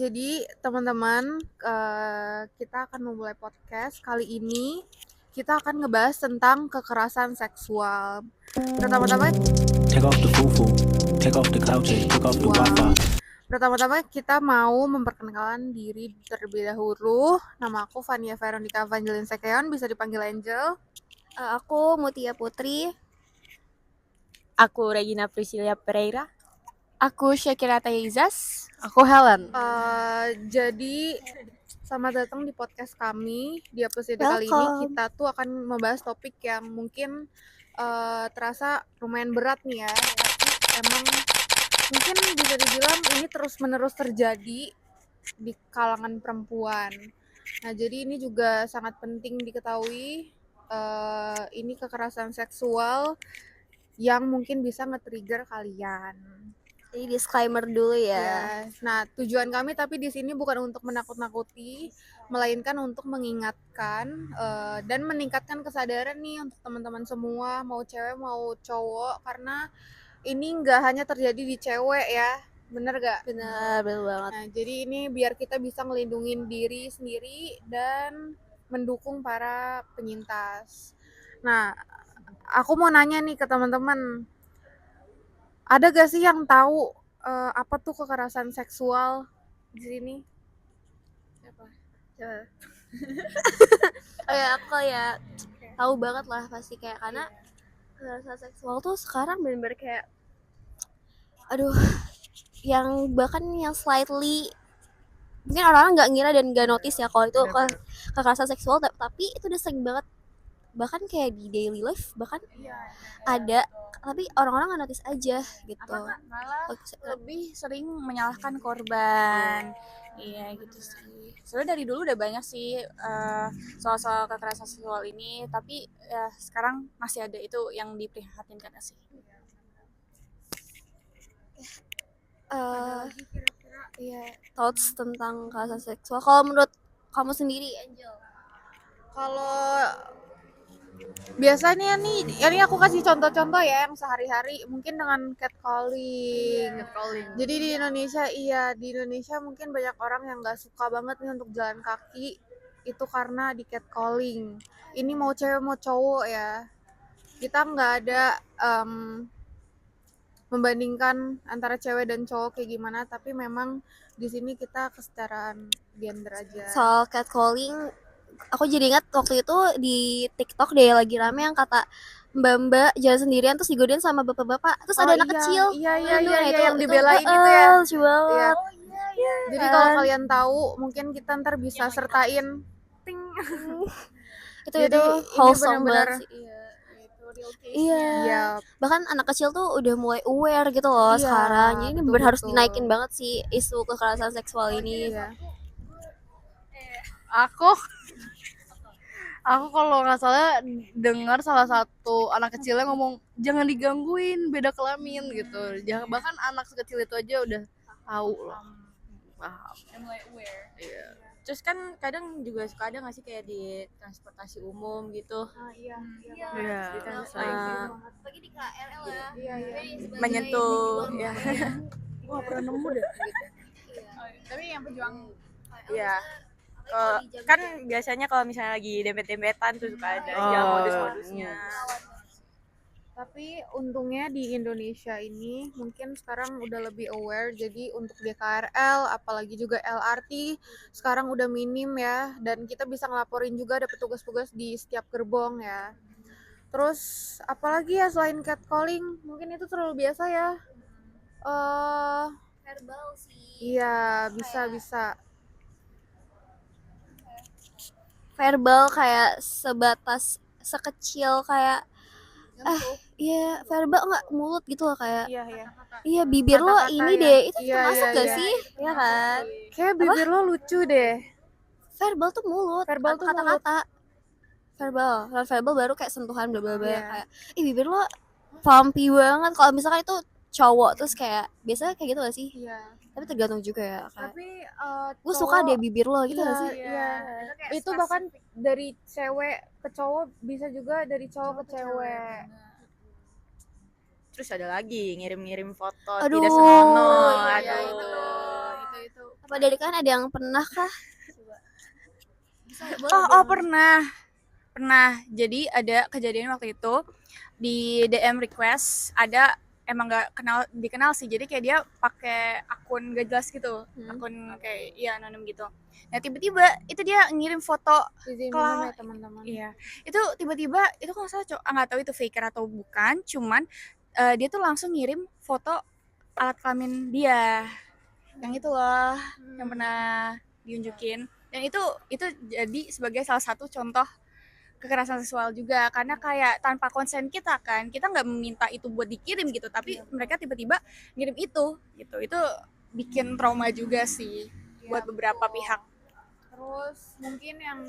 jadi teman-teman, kita akan memulai podcast. Kali ini kita akan ngebahas tentang kekerasan seksual. Pertama-tama Take off the fufu, take off the cloud tape, take off the Wi-Fi. Pertama-tama kita mau memperkenalkan diri terlebih dahulu. Nama aku Fania Veronica Evangeline Sekeon, bisa dipanggil Angel. Aku Mutia Putri. Aku Regina Priscilia Pereira. Aku Syakira Taizas. Aku Helen. Jadi selamat datang di podcast kami. Di episode kali ini kita tuh akan membahas topik yang mungkin terasa lumayan berat nih ya. Tapi emang mungkin bisa dibilang ini terus-menerus terjadi di kalangan perempuan. Nah, jadi ini juga sangat penting diketahui. Ini kekerasan seksual yang mungkin bisa nge-trigger kalian. Jadi disclaimer dulu ya. Yes. Nah, tujuan kami tapi di sini bukan untuk menakut-nakuti, melainkan untuk mengingatkan dan meningkatkan kesadaran nih untuk teman-teman semua, mau cewek mau cowok, karena ini nggak hanya terjadi di cewek ya, bener gak? Bener banget. Nah, jadi ini biar kita bisa ngelindungin diri sendiri dan mendukung para penyintas. Nah, aku mau nanya nih ke teman-teman, ada gak sih yang tahu apa tuh kekerasan seksual di sini? Siapa? Aku ya tahu banget lah pasti kayak, karena kekerasan seksual tuh sekarang bener-bener kayak yang bahkan yang slightly mungkin orang-orang nggak ngira dan nggak notice ya kalau itu kekerasan seksual, tapi itu udah sering banget, bahkan kayak di daily life bahkan ada, tapi orang-orang nggak notice aja gitu. Malah lebih sering menyalahkan korban. Iya gitu sih. Soalnya dari dulu udah banyak sih soal-soal kekerasan seksual ini, tapi ya sekarang masih ada, itu yang diprihatinkan sih. Thoughts tentang kekerasan seksual kalau menurut kamu sendiri, Angel? Kalau biasanya nih, ini aku kasih contoh-contoh ya yang sehari-hari, mungkin dengan catcalling. Jadi di Indonesia mungkin banyak orang yang nggak suka banget nih untuk jalan kaki itu karena di catcalling. Ini mau cewek mau cowok ya, kita nggak ada membandingkan antara cewek dan cowok kayak gimana, tapi memang di sini kita kesetaraan gender aja. Soal catcalling, aku jadi ingat waktu itu di TikTok deh lagi rame yang kata mbak-mbak jalan sendirian terus digodain sama bapak-bapak, terus ada anak kecil. Iya, yang dibelain itu ya. Lucu banget. Iya. Jadi kalau kalian tahu, mungkin kita ntar bisa sertain ting. itu Jadi wholesome benar-benar banget sih. Iya. Bahkan anak kecil tuh udah mulai aware gitu loh sekarang. Jadi ini harus dinaikin banget sih isu kekerasan seksual ini. Iya. Aku kalau nggak salah dengar salah satu anak kecilnya ngomong jangan digangguin, beda kelamin gitu. Jangan, bahkan anak sekecil itu aja udah tahu loh. Paham. Mulai aware. Iya. Terus kan kadang juga suka ada nggak sih kayak di transportasi umum gitu. Iya. Lagi di KRL ya. Iya. Menyentuh ya. Gua nggak pernah nemu deh. Tapi yang pejuang ya kan biasanya kalau misalnya lagi dempet-dempetan tuh suka ada modus-modusnya. Tapi untungnya di Indonesia ini mungkin sekarang udah lebih aware, jadi untuk di KRL apalagi juga LRT sekarang udah minim ya, dan kita bisa ngelaporin juga, ada petugas-petugas di setiap gerbong ya. Terus apalagi ya selain catcalling, mungkin itu terlalu biasa ya. Verbal sih. Iya, bisa. Verbal kayak sebatas sekecil kayak iya, verbal nggak, mulut gitu loh, kayak iya bibir lo ini deh, itu termasuk gak sih? Iya kan? Kayak bibir lo lucu deh. Verbal tuh mulut, Verbal tuh kata-kata. Verbal baru kayak sentuhan bla bla bla, kayak bibir lo pumpy banget. Kalau misalkan itu cowok terus kayak biasanya kayak gitu gak sih? Iya. Tapi tergantung juga ya, kayak Tapi gue suka deh bibir lo gitu gak sih? Iya. Itu bahkan dari cewek ke cowok, bisa juga dari cowok ke cewek. Terus ada lagi ngirim-ngirim foto Aduh, tidak senonoh. iya, Aduh. Itu Apa dari kalian ada yang pernah kah? Oh, pernah. Jadi ada kejadian waktu itu di DM request ada emang nggak dikenal sih. Jadi kayak dia pakai akun gak jelas gitu, akun kayak ya anonim gitu. Nah tiba-tiba itu dia ngirim foto Izin ke minum ya teman-teman. Iya, itu tiba-tiba itu kalau saya nggak tahu itu faker atau bukan, cuman dia tuh langsung ngirim foto alat kelamin dia, yang itu loh, yang pernah diunjukin, dan itu jadi sebagai salah satu contoh kekerasan seksual juga, karena kayak tanpa konsen kita kan, kita nggak meminta itu buat dikirim gitu, tapi mereka tiba-tiba ngirim itu, gitu, itu bikin trauma juga sih buat beberapa pihak. Terus mungkin yang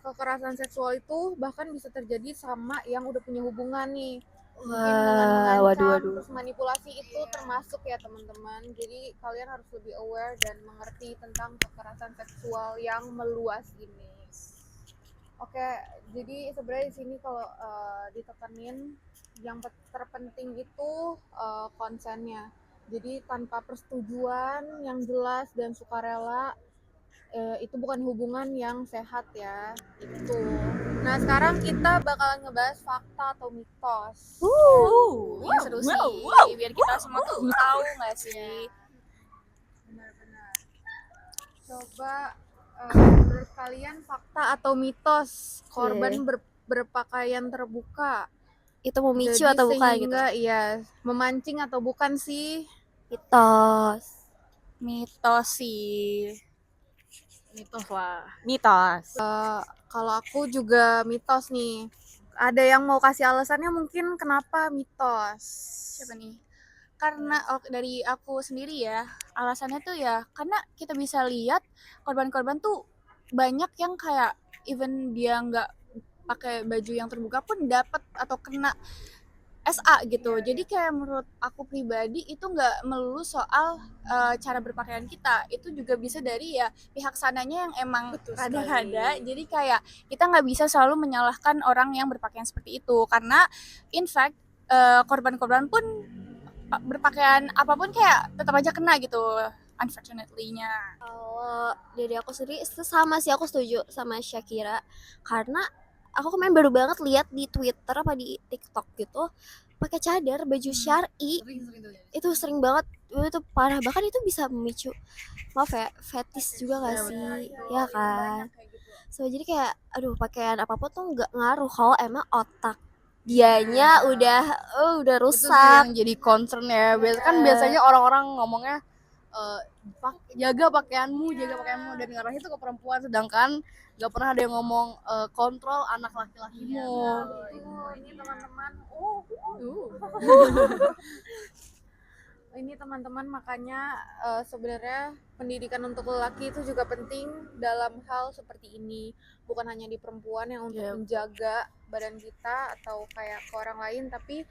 kekerasan seksual itu bahkan bisa terjadi sama yang udah punya hubungan nih. Mungkin dengan mengancam, terus manipulasi itu termasuk ya teman-teman. Jadi kalian harus lebih aware dan mengerti tentang kekerasan seksual yang meluas ini. Oke, jadi sebenarnya di sini kalau ditekenin yang terpenting itu konsennya. Jadi tanpa persetujuan yang jelas dan sukarela itu bukan hubungan yang sehat ya. Itu. Nah, sekarang kita bakalan ngebahas fakta atau mitos. Ini seru sih, biar kita semua tuh tahu nggak sih. Benar-benar. Coba menurut kalian fakta atau mitos korban berpakaian terbuka Itu memicu jadi atau bukan gitu? sehingga iya memancing atau bukan sih? Mitos. Mitos sih. Mitos lah. Kalau aku juga mitos nih. Ada yang mau kasih alasannya mungkin kenapa mitos? Siapa nih? Karena dari aku sendiri ya, alasannya tuh ya karena kita bisa lihat korban-korban tuh banyak yang kayak even dia nggak pakai baju yang terbuka pun dapat atau kena SA gitu. Jadi kayak menurut aku pribadi itu nggak melulu soal cara berpakaian kita, itu juga bisa dari ya pihak sananya yang emang rada-rada. Jadi kayak kita nggak bisa selalu menyalahkan orang yang berpakaian seperti itu, karena in fact korban-korban pun berpakaian apapun kayak tetap aja kena gitu, unfortunately-nya. Kalau dari aku sendiri itu sama sih, aku setuju sama Shakira, karena aku kemarin baru banget lihat di Twitter apa di TikTok gitu pakai cadar baju syar'i. Itu sering banget, itu parah, bahkan itu bisa memicu maaf ya fetis juga gak sih ya kan. So jadi kayak aduh, pakaian apapun tuh nggak ngaruh kalau emang otak dianya udah Itu sih rusak. yang jadi concern ya. Kan biasanya orang-orang ngomongnya jaga pakaianmu, dan ngarahnya itu ke perempuan, sedangkan nggak pernah ada yang ngomong kontrol anak laki-lakimu. Ini teman-teman. Ini teman-teman makanya sebenarnya pendidikan untuk lelaki itu juga penting dalam hal seperti ini, bukan hanya di perempuan yang untuk menjaga badan kita atau kayak ke orang lain, tapi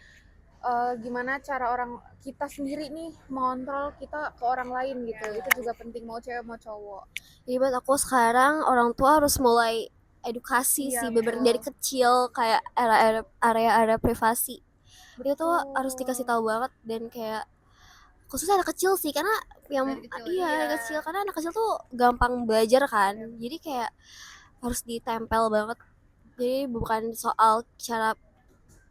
gimana cara orang kita sendiri nih mengontrol kita ke orang lain gitu. Itu juga penting, mau cewek mau cowok. Jadi buat aku sekarang orang tua harus mulai edukasi sih, bener dari kecil, kayak area-area privasi itu harus dikasih tahu banget, dan kayak khususnya anak kecil sih, karena yang anak kecil, karena anak kecil tuh gampang belajar kan, jadi kayak harus ditempel banget. Jadi bukan soal cara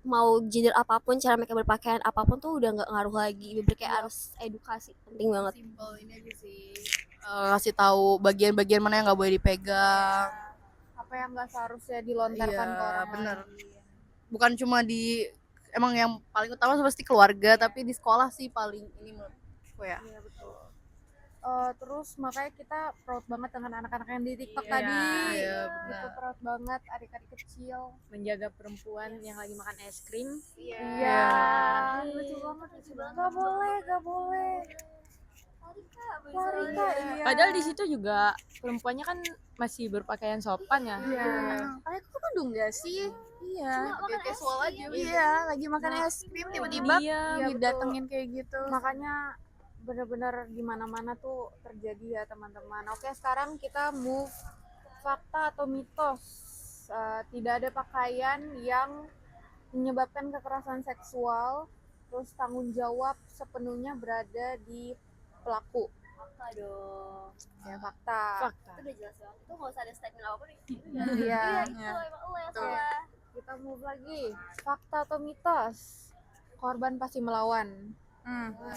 mau gender apapun, cara mereka berpakaian apapun tuh udah nggak ngaruh lagi, bener kayak harus edukasi, penting banget. Simple ini aja sih, kasih tahu bagian-bagian mana yang nggak boleh dipegang, apa yang nggak seharusnya dilontarkan ke orang bener. lain. Bukan cuma di, emang yang paling utama pasti keluarga, tapi di sekolah sih paling ini menurutku ya. Iya betul. Terus makanya kita proud banget dengan anak-anak yang di TikTok tadi. Itu proud banget, adik-adik kecil menjaga perempuan yang lagi makan es krim. Iya. Lucu banget. Gak boleh. Larika, iya. Padahal di situ juga perempuannya kan masih berpakaian sopan ya. Iya. Aku kan dong nggak sih? Iya. Kayak casual aja. Iya, lagi makan es krim tiba-tiba Iya, didatengin kayak gitu. Makanya benar-benar di mana-mana tuh terjadi ya teman-teman. Oke, sekarang kita move fakta atau mitos. Tidak ada pakaian yang menyebabkan kekerasan seksual, terus tanggung jawab sepenuhnya berada di pelaku. fakta dong. Ya fakta. Fakta. Itu udah jelas banget. Itu nggak usah ada statement apa nih. Iya. Iya, itu emang lo yang Betul. salah. Kita move lagi. Fakta atau mitos? Korban pasti melawan. Coba.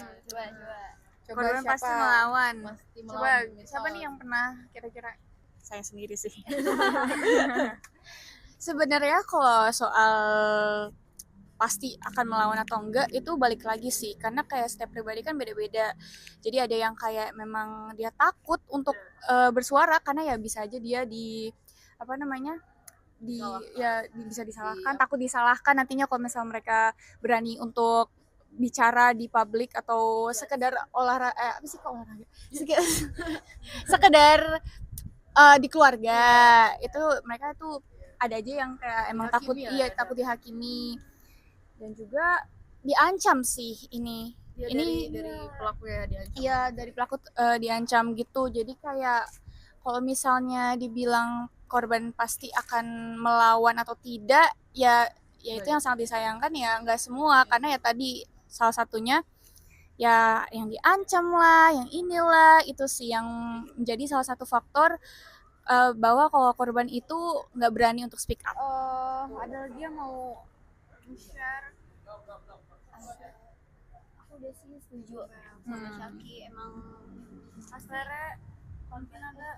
Coba Korban siapa? pasti melawan. Pasti Coba melawan siapa misal. nih yang pernah kira-kira? Saya sendiri sih. Sebenarnya kalau soal pasti akan melawan atau enggak itu balik lagi sih, karena kayak setiap pribadi kan beda-beda. Jadi ada yang kayak memang dia takut untuk bersuara karena ya bisa aja dia di apa namanya bisa disalahkan, takut disalahkan nantinya kalau misalnya mereka berani untuk bicara di publik atau sekedar olahraga apa sih kok olahraga sekedar di keluarga itu mereka tuh ada aja yang kayak emang takut takut dihakimi dan juga diancam sih ini Dari pelaku ya diancam. iya dari pelaku diancam gitu. Jadi kayak kalau misalnya dibilang korban pasti akan melawan atau tidak ya itu yang sangat disayangkan ya nggak semua, karena ya tadi salah satunya ya yang diancam lah, yang inilah itu sih yang menjadi salah satu faktor bahwa kalau korban itu nggak berani untuk speak up. Ada lagi yang mau share? Aku udah sih setuju sama Syaki. Emang Asrere konten ada.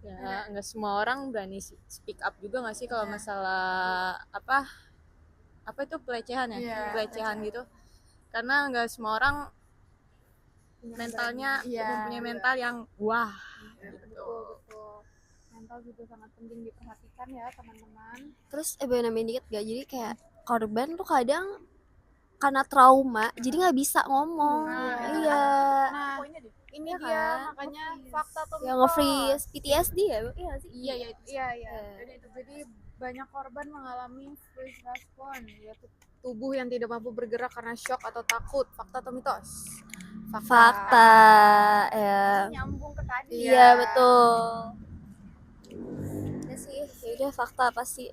Ya nggak semua orang berani speak up juga nggak sih kalau masalah apa itu pelecehan ya, Iya, pelecehan gitu. Karena nggak semua orang mentalnya mempunyai mental yang wah gitu. Betul. Mental juga sangat penting diperhatikan ya teman-teman. Terus boleh nambahin dikit gak? Jadi kayak korban tuh kadang karena trauma jadi nggak bisa ngomong. Iya. Nah, ini Iya dia kan? makanya fakta atau Yang mitos. nge-freeze PTSD ya? Iya sih. Iya itu Iya. Jadi banyak korban mengalami freeze response, yaitu tubuh yang tidak mampu bergerak karena shock atau takut. Fakta atau mitos? Fakta ya. nyambung ke tadi. Iya betul. Ya sih, yaudah fakta pasti.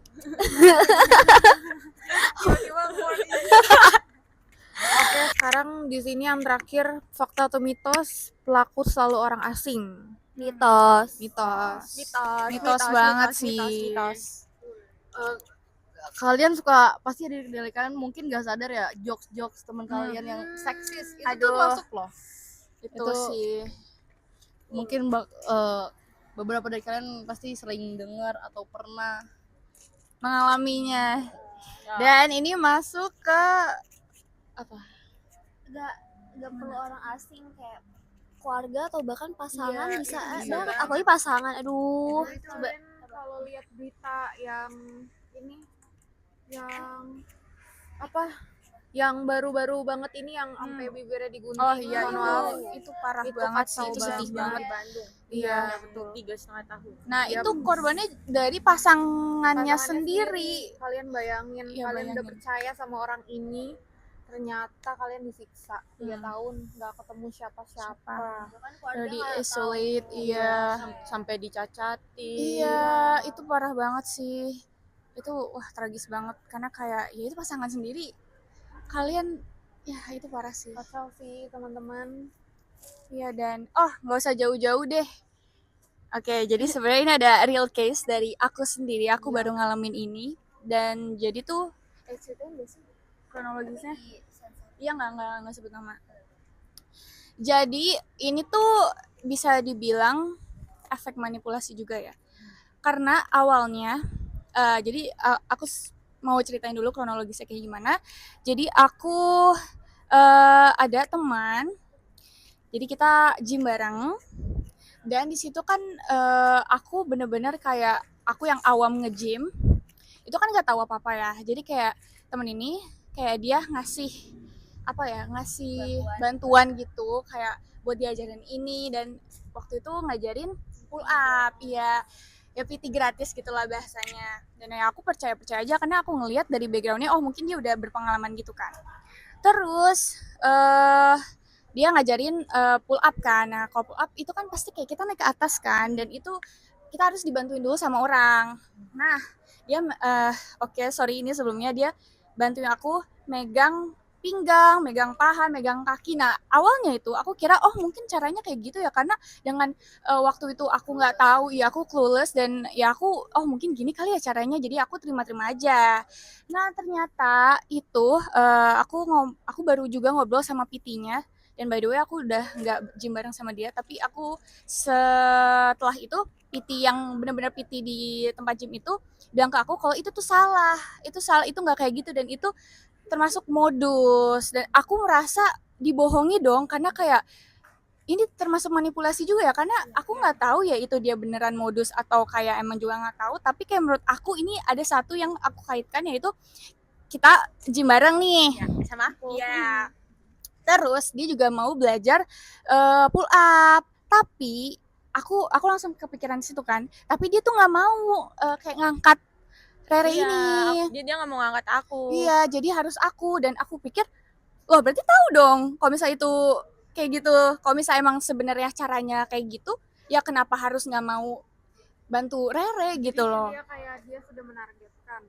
Oke, sekarang di sini yang terakhir, fakta atau mitos, pelaku selalu orang asing. Mitos. Mitos banget sih. Kalian suka pasti dari kalian mungkin gak sadar ya jokes teman kalian yang seksis itu tuh Aduh. masuk loh. Itu sih Mungkin beberapa dari kalian pasti sering dengar atau pernah. mengalaminya. Dan ini masuk ke Gak perlu orang asing, kayak keluarga atau bahkan pasangan Iya, bisa iya, banget. Apalagi pasangan, aduh. Kalian kalau lihat berita yang ini, yang baru-baru banget ini yang sampai bibirnya digunting. oh iya mohon maaf. itu parah Itu banget kacau sih, itu sedih banget. Bandung. Iya. Betul. 3,5 tahun. Nah, Iya. itu korbannya dari pasangannya Pasangannya sendiri. Kalian bayangin, Iya, kalian udah bayangin. percaya sama orang ini, ternyata kalian disiksa 3 Hmm. tahun nggak ketemu siapa-siapa. Bahkan keluarga Udah di nggak isolate, tahu. iya. Sampai dicacati. Iya, itu parah banget sih. Itu wah tragis banget karena kayak ya itu pasangan sendiri. Kalian ya itu parah sih. Kacau sih teman-teman. Iya dan nggak usah jauh-jauh deh. Oke, jadi sebenarnya ini ada real case dari aku sendiri. Aku baru ngalamin ini dan jadi tuh ceritain nggak sih kronologisnya? Iya nggak sebut nama. Jadi ini tuh bisa dibilang efek manipulasi juga ya. Karena awalnya jadi aku mau ceritain dulu kronologisnya kayak gimana. Jadi aku ada teman. Jadi kita gym bareng. Dan di situ kan aku bener-bener kayak aku yang awam nge-gym. Itu kan nggak tahu apa-apa ya. Jadi kayak temen ini kayak dia ngasih bantuan gitu kayak buat diajarin ini dan waktu itu ngajarin pull up ya PT gratis gitulah bahasanya. Dan ya aku percaya aja karena aku ngelihat dari backgroundnya mungkin dia udah berpengalaman gitu kan. Terus dia ngajarin pull up kan. Nah kalau pull up itu kan pasti kayak kita naik ke atas kan dan itu kita harus dibantuin dulu sama orang. Nah dia ini sebelumnya dia bantuin aku megang pinggang, megang paha, megang kaki. Nah, awalnya itu aku kira oh mungkin caranya kayak gitu ya, karena dengan waktu itu aku nggak tahu, ya aku clueless, dan ya aku oh mungkin gini kali ya caranya, jadi aku terima-terima aja. Nah, ternyata itu aku baru juga ngobrol sama PT-nya, dan by the way aku udah nggak gym bareng sama dia, tapi aku setelah itu PT yang benar-benar PT di tempat gym itu bilang ke aku kalau itu tuh salah, itu nggak kayak gitu, dan itu termasuk modus, dan aku merasa dibohongi dong, karena kayak ini termasuk manipulasi juga ya, karena aku nggak tahu ya itu dia beneran modus atau kayak emang juga nggak tahu, tapi kayak menurut aku ini ada satu yang aku kaitkan, yaitu kita gym bareng nih Sama aku. ya, terus dia juga mau belajar pull up, tapi aku langsung kepikiran di situ kan, tapi dia tuh nggak mau kayak ngangkat Rere ini. Dia nggak mau ngangkat aku. Iya, jadi harus aku, dan aku pikir, wah berarti tahu dong kalau misalnya itu kayak gitu. Kalau misalnya emang sebenarnya caranya kayak gitu, ya kenapa harus nggak mau bantu Rere gitu loh. Dia kayak dia sudah menargetkan.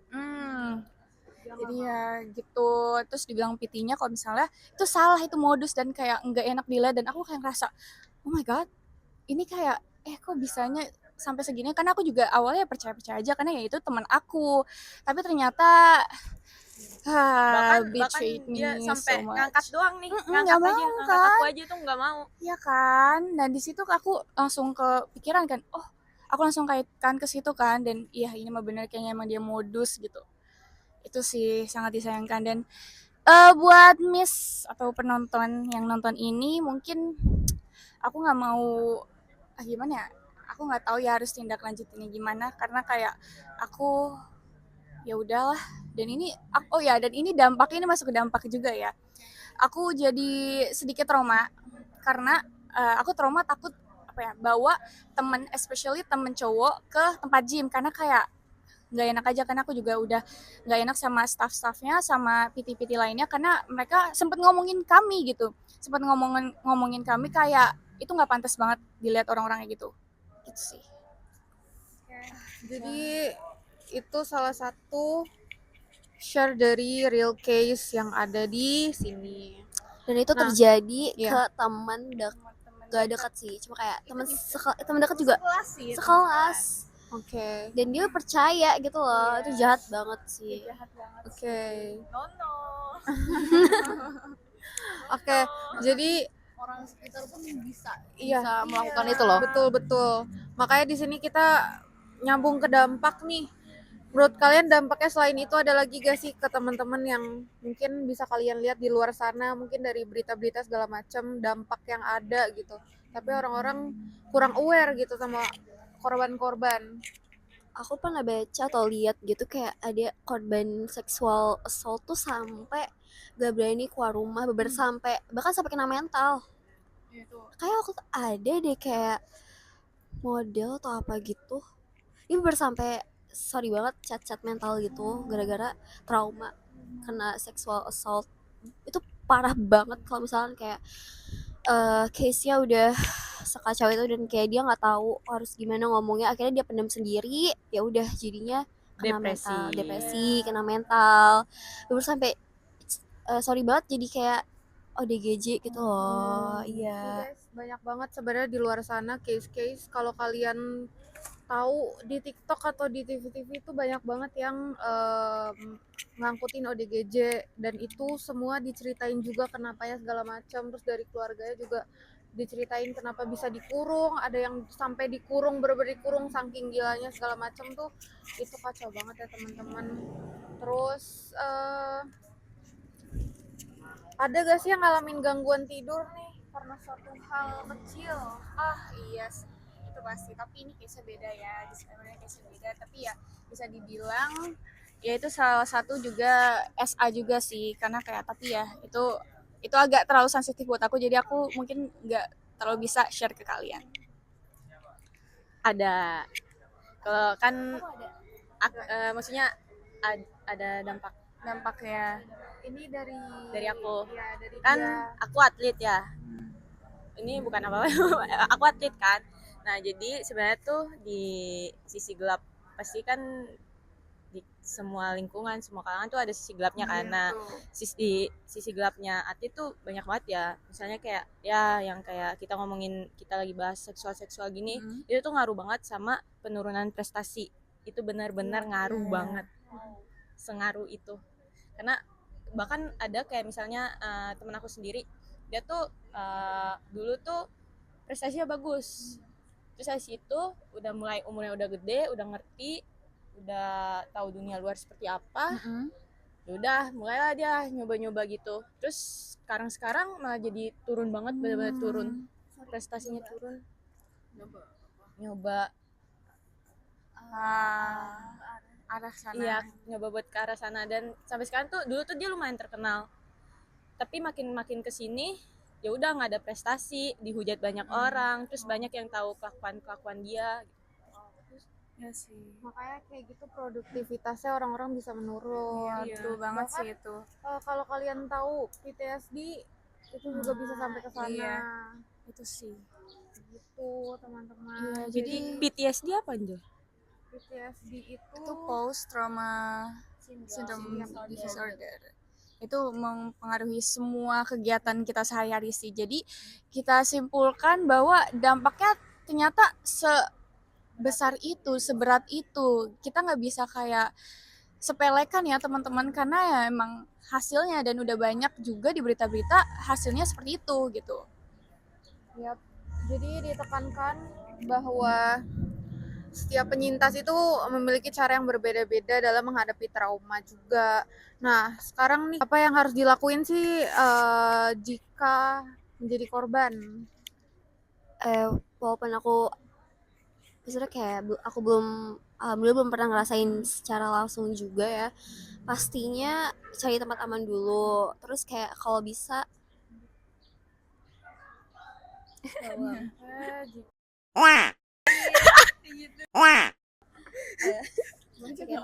Jadi ya gitu. Terus dibilang PT-nya kalau misalnya itu salah, itu modus, dan kayak nggak enak dilihat, dan aku kayak ngerasa, oh my god, ini kayak kok bisanya sampai segini, karena aku juga awalnya percaya-percaya aja karena ya itu teman aku, tapi ternyata bahkan betrayed dia me sampai so much. ngangkat doang nih, nggak ngangkat mau aja, ngangkat kan, aku aja tuh nggak mau. iya kan. Dan di situ aku langsung kepikiran kan, oh aku langsung kaitkan ke situ kan, dan iya ini mah bener kayaknya emang dia modus gitu. Itu sih sangat disayangkan. Dan buat miss atau penonton yang nonton ini, mungkin aku nggak mau gimana ya, aku nggak tahu ya harus tindak lanjutinnya gimana, karena kayak aku ya udahlah. Dan ini oh ya, dan ini dampaknya, ini masuk ke dampak juga ya, aku jadi sedikit trauma karena aku trauma takut apa ya, bawa temen, especially temen cowok ke tempat gym, karena kayak nggak enak aja, karena aku juga udah nggak enak sama staff-staffnya, sama PT-PT lainnya, karena mereka sempet ngomongin kami gitu, sempet ngomongin kami kayak itu nggak pantas banget dilihat orang-orang kayak gitu sih. Jadi itu salah satu share dari real case yang ada di sini. Dan itu Nah, terjadi iya. ke teman gak dekat sih, cuma kayak teman dekat juga, Sekelas sih, sekelas. Oke. Dan dia percaya gitu loh. Itu jahat banget sih. jahat banget. Oke. No. Oke. Jadi Orang sekitar pun bisa iya, melakukan itu loh. betul. Makanya di sini kita nyambung ke dampak nih. Menurut kalian dampaknya selain itu ada lagi gak sih ke teman-teman yang mungkin bisa kalian lihat di luar sana, mungkin dari berita-berita segala macam, dampak yang ada gitu. Tapi orang-orang kurang aware gitu sama korban-korban. Aku pernah baca atau lihat gitu kayak ada korban seksual assault tuh sampai gak berani keluar rumah, bahkan sampai kena mental. Kayak aku tuh ada deh kayak model atau apa gitu. Ini sampai sorry banget cat mental gitu gara-gara trauma kena sexual assault. Itu parah banget kalau misalnya kayak case-nya udah sekacau itu, dan kayak dia nggak tahu harus gimana ngomongnya, akhirnya dia pendam sendiri, ya udah jadinya kena depresi, kena mental, terus sampai sorry banget jadi kayak ODGJ gitu loh. Iya. Guys, banyak banget sebenarnya di luar sana case-case. Kalau kalian tahu di TikTok atau di TV-TV itu banyak banget yang ngangkutin ODGJ, dan itu semua diceritain juga kenapa ya segala macam. Terus dari keluarganya juga diceritain kenapa bisa dikurung, ada yang sampai dikurung, bener-bener dikurung saking gilanya segala macam tuh. Itu kacau banget ya teman-teman. Terus ada gak sih yang ngalamin gangguan tidur nih karena suatu hal kecil? Iya sih, itu pasti, tapi ini case-nya beda ya, disclaimer-nya case-nya beda, tapi ya bisa dibilang ya itu salah satu juga SA juga sih, karena kayak, tapi ya itu agak terlalu sensitif buat aku, jadi aku mungkin nggak terlalu bisa share ke kalian. Ada. Kalau kan maksudnya ada Dampaknya Ini dari aku. Ya, dari Kan dia. aku atlet ya. Ini bukan apa-apa. Aku atlet kan. Nah, jadi sebenarnya tuh di sisi gelap pasti kan di semua lingkungan, semua kalangan tuh ada sisi gelapnya kan. Nah, sisi gelapnya Ati tuh banyak banget ya. Misalnya kayak ya yang kayak kita ngomongin, kita lagi bahas seksual gini, itu tuh ngaruh banget sama penurunan prestasi. Itu benar-benar ngaruh banget. Sengaruh itu. Karena bahkan ada kayak misalnya temen aku sendiri, dia tuh dulu tuh prestasinya bagus. Terus habis itu udah mulai umurnya udah gede, udah ngerti, udah tahu dunia luar seperti apa. Ya udah mulailah dia nyoba-nyoba gitu. Terus sekarang malah jadi turun banget, benar-benar turun. Prestasinya turun. Nyoba arah sana. Iya, nyoba buat ke arah sana. Dan sampai sekarang tuh, dulu tuh dia lumayan terkenal, tapi makin kesini ya udah nggak ada prestasi, dihujat banyak orang, terus banyak yang tahu kelakuan dia. Ya sih. Makanya kayak gitu produktivitasnya orang-orang bisa menurun. Iya, betul banget Bahkan, sih itu. kalau kalian tahu PTSD itu juga bisa sampai ke sana. Iya. Itu sih. Gitu teman-teman. Iya, Jadi PTSD apa Anjel? PTSD itu post trauma syndrome disorder. Itu mempengaruhi semua kegiatan kita sehari-hari sih. Jadi kita simpulkan bahwa dampaknya ternyata sebesar itu, seberat itu. Kita nggak bisa kayak sepelekan ya teman-teman, karena ya emang hasilnya, dan udah banyak juga di berita-berita hasilnya seperti itu gitu. Yap. Jadi ditekankan bahwa setiap penyintas itu memiliki cara yang berbeda-beda dalam menghadapi trauma juga. Nah, sekarang nih apa yang harus dilakuin sih jika menjadi korban? Walaupun aku maksudnya kayak aku belum pernah ngerasain secara langsung juga ya, pastinya cari tempat aman dulu. Terus kayak kalau bisa jadi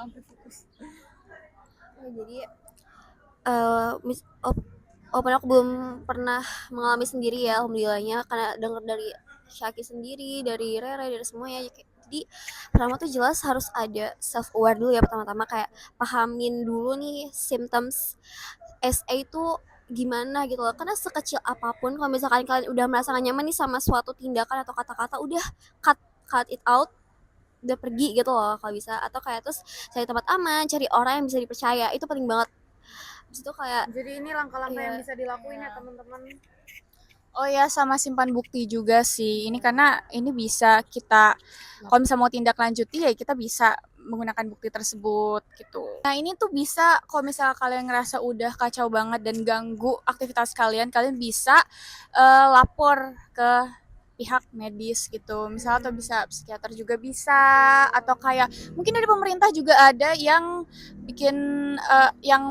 walaupun aku belum pernah mengalami sendiri ya, alhamdulillahnya, karena dengar dari Syaki sendiri, dari Rere, dari semuanya. Jadi pertama tuh jelas harus ada self aware dulu ya, pertama-tama kayak pahamin dulu nih symptoms SA itu gimana gitu loh. Karena sekecil apapun, kalau misalkan kalian udah merasa gak nyaman nih sama suatu tindakan atau kata-kata, udah cut it out, udah pergi gitu loh kalau bisa. Atau kayak terus cari tempat aman, cari orang yang bisa dipercaya, itu penting banget. Terus itu kayak Jadi ini langkah-langkah yang bisa dilakuin ya teman-teman. Oh ya, sama simpan bukti juga sih. Ini karena ini bisa kita, kalau misalnya mau tindak lanjuti ya kita bisa menggunakan bukti tersebut gitu. Nah ini tuh bisa, kalau misalnya kalian ngerasa udah kacau banget dan ganggu aktivitas kalian bisa lapor ke pihak medis gitu. Misalnya atau bisa psikiater juga bisa, atau kayak mungkin dari pemerintah juga ada yang bikin yang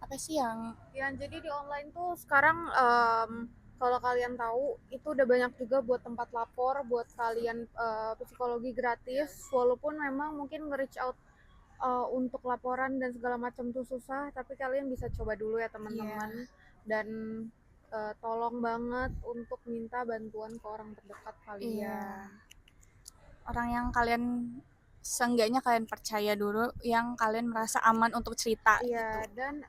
apa sih yang Ya, jadi di online tuh sekarang kalau kalian tahu itu udah banyak juga buat tempat lapor buat kalian psikologi gratis, walaupun memang mungkin nge-reach out untuk laporan dan segala macam tuh susah, tapi kalian bisa coba dulu ya teman-teman. Dan tolong banget untuk minta bantuan ke orang terdekat kalian. orang yang kalian seenggaknya kalian percaya dulu, yang kalian merasa aman untuk cerita. Iya, gitu. dan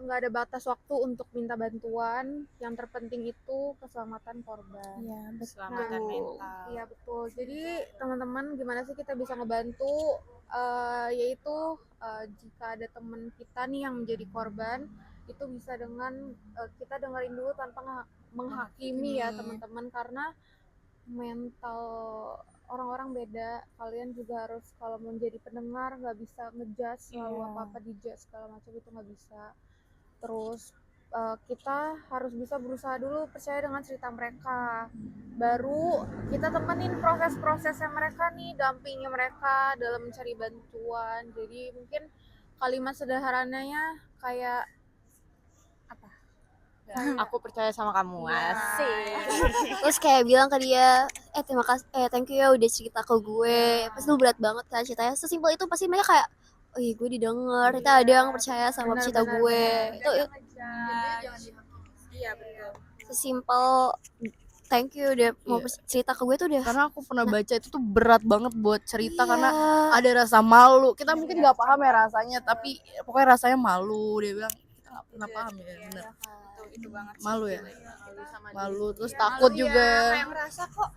nggak ada batas waktu untuk minta bantuan. Yang terpenting itu keselamatan korban. Iya, Keselamatan mental. Iya betul. Jadi teman-teman, gimana sih kita bisa ngebantu? Yaitu jika ada teman kita nih yang menjadi korban, itu bisa dengan kita dengerin dulu tanpa menghakimi ya teman-teman, karena mental orang-orang beda. Kalian juga harus, kalau mau jadi pendengar, nggak bisa ngejudge selalu apa-apa dijudge segala macam, itu nggak bisa. Terus kita harus bisa berusaha dulu percaya dengan cerita mereka, baru kita temenin proses-prosesnya mereka nih, dampingi mereka dalam mencari bantuan. Jadi mungkin kalimat sederhananya kayak Aku percaya sama kamu. Asik. terus kayak bilang ke dia, terima kasih, thank you ya udah cerita ke gue. Pasti lu berat banget kan ceritanya, sesimpel itu pasti mereka kayak, oh iya gue didengar, ternyata ada yang percaya sama cerita gue. Itu iya betul. sesimpel thank you udah mau Iya. cerita ke gue tuh udah. Karena aku pernah baca itu tuh berat banget buat cerita Iya. karena ada rasa malu. Kita mungkin nggak paham ya rasanya, tapi pokoknya rasanya malu. Dia bilang kita nggak pernah paham ya, bener. Itu banget sih. Malu ya, sama malu terus takut Malu juga. ya, kayak ngerasa kok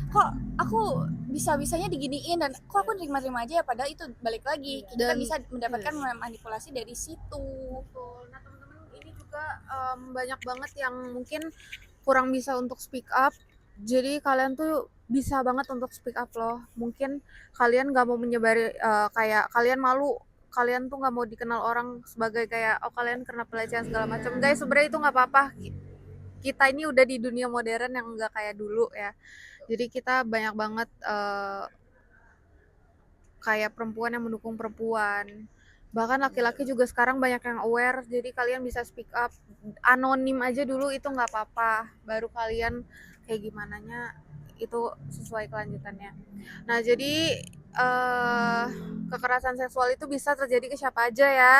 Kok aku bisa-bisanya diginiin dan kok aku terima-terima aja ya, padahal itu balik lagi kita Dan- bisa mendapatkan manipulasi dari situ. betul. Nah teman-teman ini juga banyak banget yang mungkin kurang bisa untuk speak up. Jadi kalian tuh bisa banget untuk speak up loh. Mungkin kalian nggak mau menyebari kayak kalian malu, kalian tuh nggak mau dikenal orang sebagai kayak oh kalian kena pelecehan segala macam. Guys sebenarnya itu nggak apa-apa. Kita ini udah di dunia modern yang nggak kayak dulu ya. Jadi kita banyak banget kayak perempuan yang mendukung perempuan. Bahkan laki-laki juga sekarang banyak yang aware, jadi kalian bisa speak up. Anonim aja dulu itu nggak apa-apa, baru kalian kayak gimananya itu sesuai kelanjutannya. Nah jadi kekerasan seksual itu bisa terjadi ke siapa aja ya,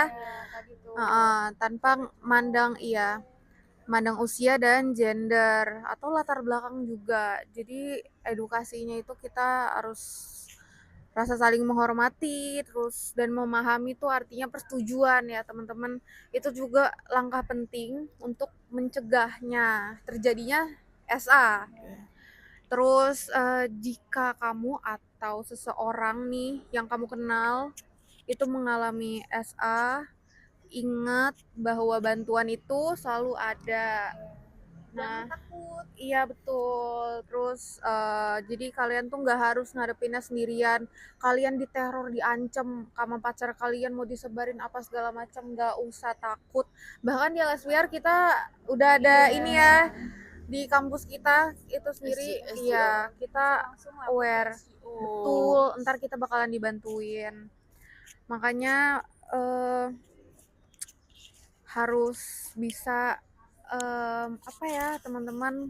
tanpa mandang usia dan gender atau latar belakang juga. Jadi edukasinya itu kita harus rasa saling menghormati terus dan memahami itu artinya persetujuan ya teman-teman. Itu juga langkah penting untuk mencegahnya terjadinya SA. Terus jika kamu atau seseorang nih yang kamu kenal itu mengalami SA, ingat bahwa bantuan itu selalu ada. Nah, iya betul. Terus jadi kalian tuh nggak harus ngadepinnya sendirian. Kalian diteror, diancem sama pacar kalian mau disebarin apa segala macam, nggak usah takut. Bahkan di LSWR kita udah ada ini ya di kampus kita itu sendiri. Iya, kita aware. Betul, ntar kita bakalan dibantuin. Makanya harus bisa apa ya teman-teman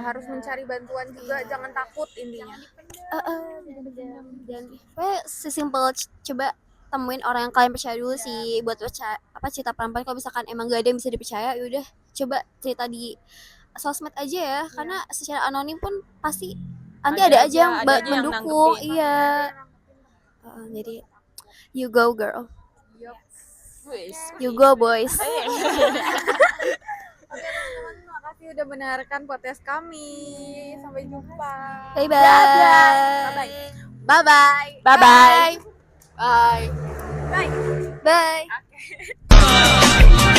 harus mencari bantuan juga, jangan takut intinya. Dan sesimpel coba temuin orang yang kalian percaya dulu sih buat cerita pelan-pelan. Kalau misalkan emang gak ada yang bisa dipercaya, yaudah coba cerita di sosmed aja ya, karena secara anonim pun pasti nanti ada aja yang mendukung. Iya. Jadi you go girl, you go boys. Oke teman-teman, makasih udah mendengarkan podcast kami. Sampai jumpa. Bye bye. Bye bye. Bye bye. Bye. Bye.